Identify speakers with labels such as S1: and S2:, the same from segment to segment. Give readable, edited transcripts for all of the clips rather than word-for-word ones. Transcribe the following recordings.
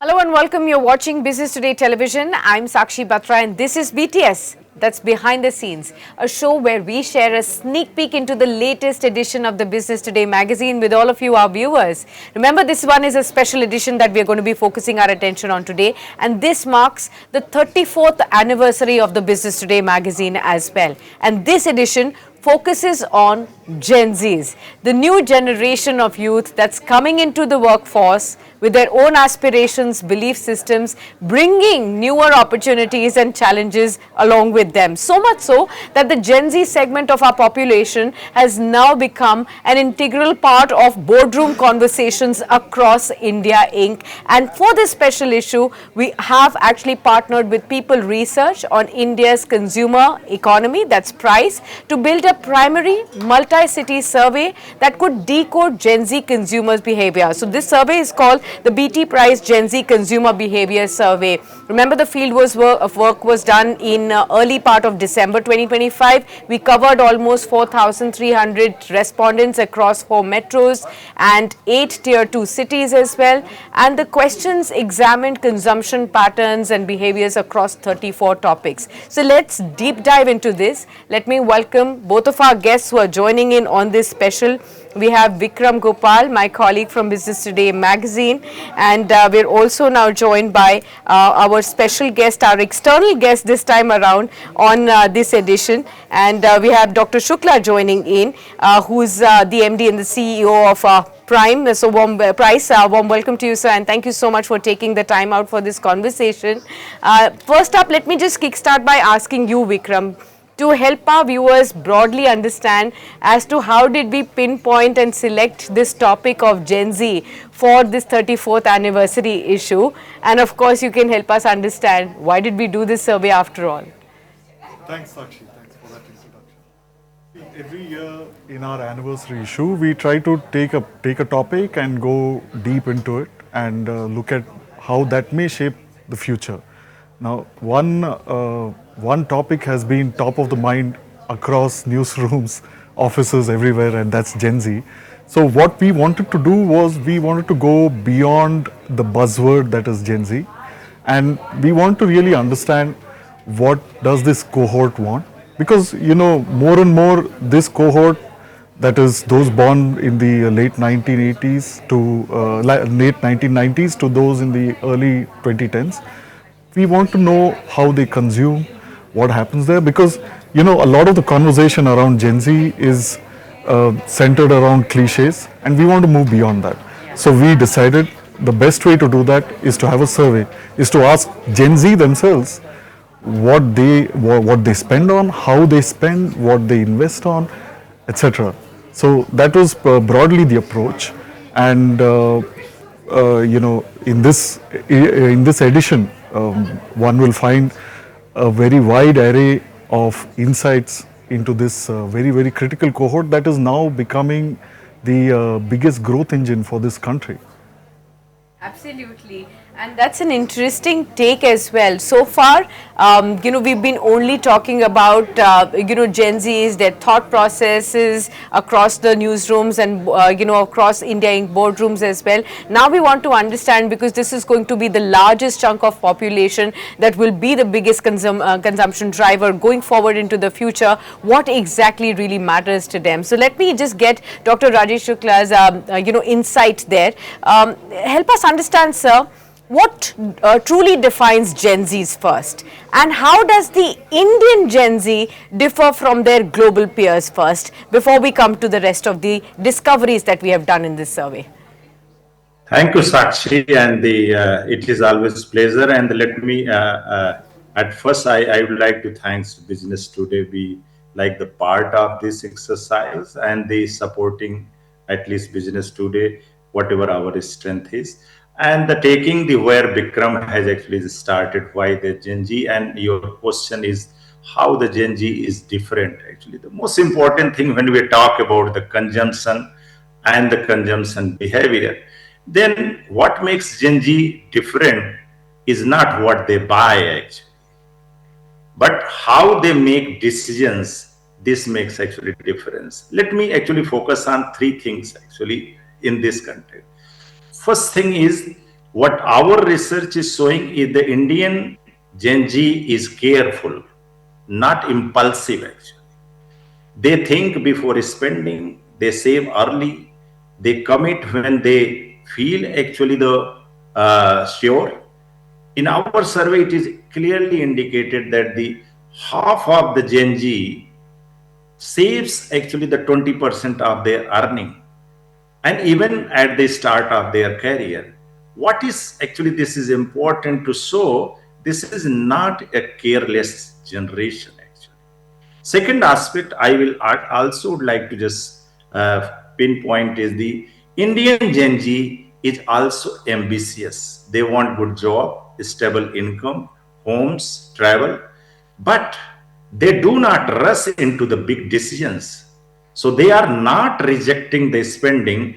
S1: Hello and welcome. You're watching Business Today Television. I'm Sakshi Batra and this is BTS. That's Behind the Scenes, a show where we share a sneak peek into the latest edition of the Business Today magazine with all of you, our viewers. Remember, this one is a special edition that we're going to be focusing our attention on today, and this marks the 34th anniversary of the Business Today magazine as well. And this edition focuses on Gen Zs, the new generation of youth that's coming into the workforce with their own aspirations, belief systems, bringing newer opportunities and challenges along with them. So much so that the Gen Z segment of our population has now become an integral part of boardroom conversations across India Inc. And for this special issue, we have actually partnered with People Research on India's consumer economy, that's price, to build a primary multi-city survey that could decode Gen Z consumers' behavior. So this survey is called the BT Price Gen Z Consumer Behavior Survey. Remember, the field of work was done in early part of December 2025. We covered almost 4,300 respondents across 4 metros and 8 tier 2 cities as well. And the questions examined consumption patterns and behaviors across 34 topics. So let's deep dive into this. Let me welcome both of our guests who are joining in on this special. We have Vikram Gopal, my colleague from Business Today magazine, and we're also now joined by our special guest, our external guest this time around on this edition, and we have Dr. Shukla joining in, who's the MD and the CEO of Prime. So warm welcome to you, sir, and thank you so much for taking the time out for this conversation. First up, let me just kickstart by asking you, Vikram, to help our viewers broadly understand as to how did we pinpoint and select this topic of Gen Z for this 34th anniversary issue, and of course you can help us understand why did we do this survey after all.
S2: Thanks, Sakshi. Thanks for that introduction. Every year in our anniversary issue, we try to take a topic and go deep into it and look at how that may shape the future. Now, one topic has been top of the mind across newsrooms, offices, everywhere, and that's Gen Z. So what we wanted to do was we wanted to go beyond the buzzword that is Gen Z, and we want to really understand what does this cohort want, because more and more this cohort, that is those born in the late 1980s to late 1990s to those in the early 2010s, we want to know how they consume, what happens there, because a lot of the conversation around Gen Z is centered around cliches, and we want to move beyond that. So we decided the best way to do that is to have a survey, is to ask Gen Z themselves what they spend on, how they spend, what they invest on, etc. So that was broadly the approach, and in this edition, one will find a very wide array of insights into this very, very critical cohort that is now becoming the biggest growth engine for this country.
S1: Absolutely. And that's an interesting take as well. So far, we've been only talking about, Gen Zs, their thought processes across the newsrooms and, across India Inc. boardrooms as well. Now we want to understand, because this is going to be the largest chunk of population that will be the biggest consumption driver going forward into the future, what exactly really matters to them. So let me just get Dr. Rajesh Shukla's, insight there. Help us understand, sir, what truly defines Gen Zs first, and how does the Indian Gen Z differ from their global peers first, before we come to the rest of the discoveries that we have done in this survey?
S3: Thank you, Sakshi, and it is always pleasure. And let me, at first, I would like to thank Business Today be like the part of this exercise and the supporting at least Business Today, whatever our strength is. And the taking the where Bikram has actually started, why the Gen Z, and your question is how the Gen Z is different. Actually, the most important thing when we talk about the consumption and the consumption behavior, then what makes Gen Z different is not what they buy actually, but how they make decisions. This makes actually difference. Let me actually focus on 3 things actually in this context. First thing is What our research is showing is the Indian Gen Z is careful, not impulsive actually. They think before spending, they save early, they commit when they feel actually the sure. In our survey, it is clearly indicated that the half of the Gen Z saves actually the 20% of their earning, and even at the start of their career. What is actually, this is important to show, this is not a careless generation actually. Second aspect I also would like to just pinpoint is the Indian Gen Z is also ambitious. They want good job, stable income, homes, travel, but they do not rush into the big decisions. So they are not rejecting the spending,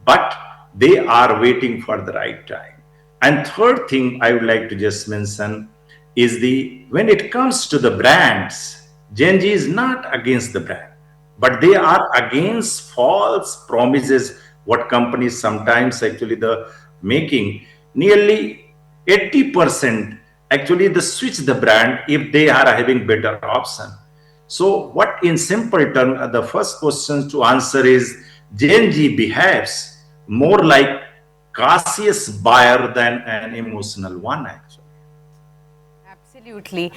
S3: but they are waiting for the right time. And third thing I would like to just mention is the when it comes to the brands, Gen Z is not against the brand, but they are against false promises. What companies sometimes actually the making nearly 80% actually the switch the brand if they are having better option. So what in simple term, the first question to answer is Gen Z behaves more like cautious buyer than an emotional one actually.
S1: Absolutely.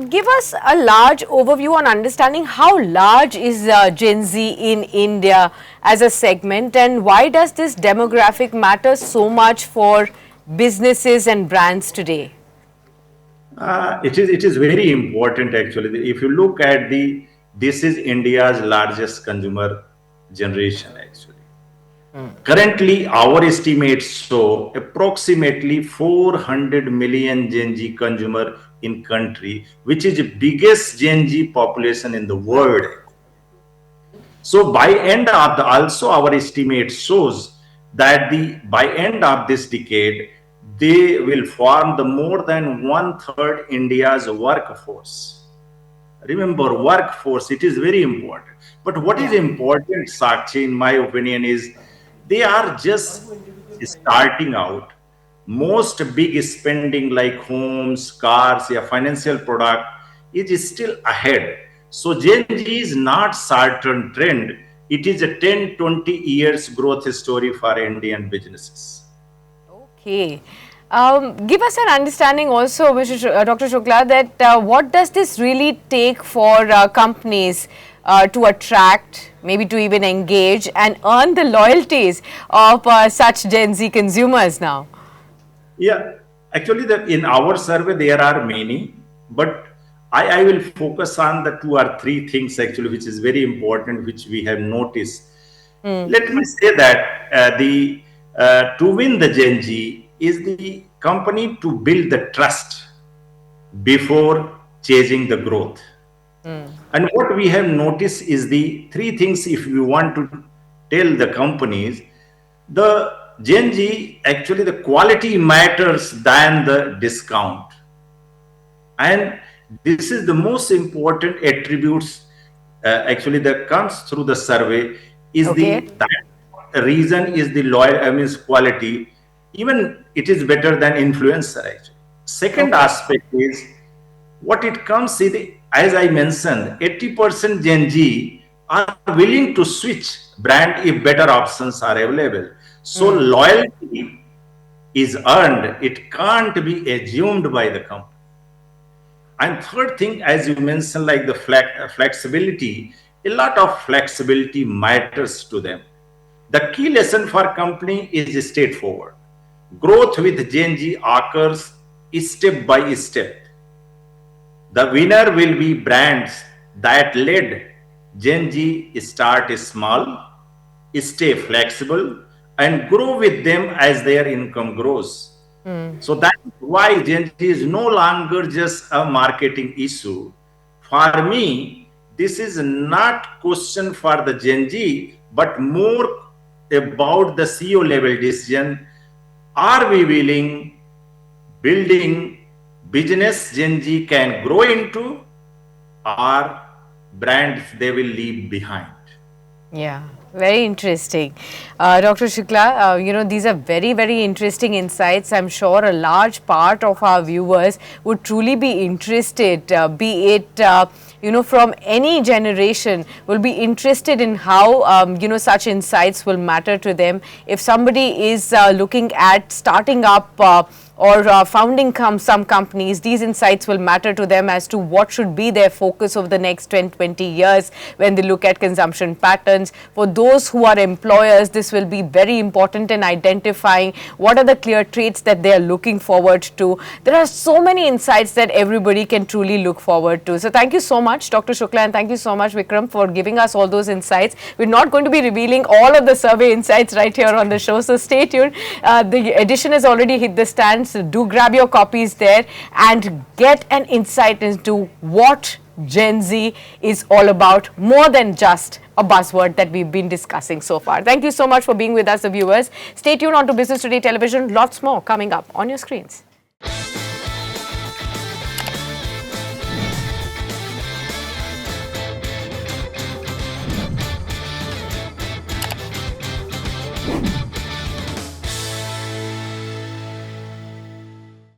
S1: Give us a large overview on understanding how large is Gen Z in India as a segment, and why does this demographic matter so much for businesses and brands today?
S3: It is very important actually. If you look at the this is India's largest consumer generation actually. Currently, our estimates show approximately 400 million Gen Z consumer in country, which is the biggest Gen Z population in the world. So by end of the also our estimate shows that the by end of this decade they will form the more than one third India's workforce. Remember, workforce, it is very important. But what is
S1: Yeah.
S3: important, Sakshi, in my opinion, is they are just starting out. Most big spending like homes, cars, yeah, financial product is still ahead. So Gen Z is not certain trend. It is a 10, 20 years growth story for Indian businesses.
S1: Okay. Give us an understanding also, Dr. Shukla, that what does this really take for companies to attract, maybe to even engage and earn the loyalties of such Gen Z consumers now?
S3: Yeah, actually, in our survey there are many, but I will focus on the two or three things actually, which is very important, which we have noticed. Let me say that the to win the Gen Z is the company to build the trust before chasing the growth. And what we have noticed is the three things if we want to tell the companies, the Gen Z actually the quality matters than the discount. And this is the most important attributes actually that comes through the survey is
S1: Okay.
S3: the that reason is the loyal I mean quality, even it is better than influencer actually. Second
S1: Okay.
S3: aspect is what it comes in, as I mentioned, 80% Gen Z are willing to switch brand if better options are available. So loyalty is earned, it can't be assumed by the company. And third thing, as you mentioned, like the flexibility, a lot of flexibility matters to them. The key lesson for company is straightforward. Growth with Gen Z occurs step by step. The winner will be brands that led Gen Z start small, stay flexible, and grow with them as their income grows. So that's why Gen Z is no longer just a marketing issue. For me, this is not question for the Gen Z, but more about the CEO level decision. Are we willing building business Gen Z can grow into, or brands they will leave behind?
S1: Yeah. Very interesting. Dr. Shukla, these are very, very interesting insights. I'm sure a large part of our viewers would truly be interested, be it, from any generation, will be interested in how, such insights will matter to them. If somebody is looking at starting up or founding some companies, these insights will matter to them as to what should be their focus over the next 10, 20 years when they look at consumption patterns. For those who are employers, this will be very important in identifying what are the clear traits that they are looking forward to. There are so many insights that everybody can truly look forward to. So thank you so much, Dr. Shukla, and thank you so much, Vikram, for giving us all those insights. We're not going to be revealing all of the survey insights right here on the show, so stay tuned. The edition has already hit the stand. So do grab your copies there and get an insight into what Gen Z is all about, more than just a buzzword that we've been discussing so far. Thank you so much for being with us, the viewers. Stay tuned on to Business Today Television. Lots more coming up on your screens.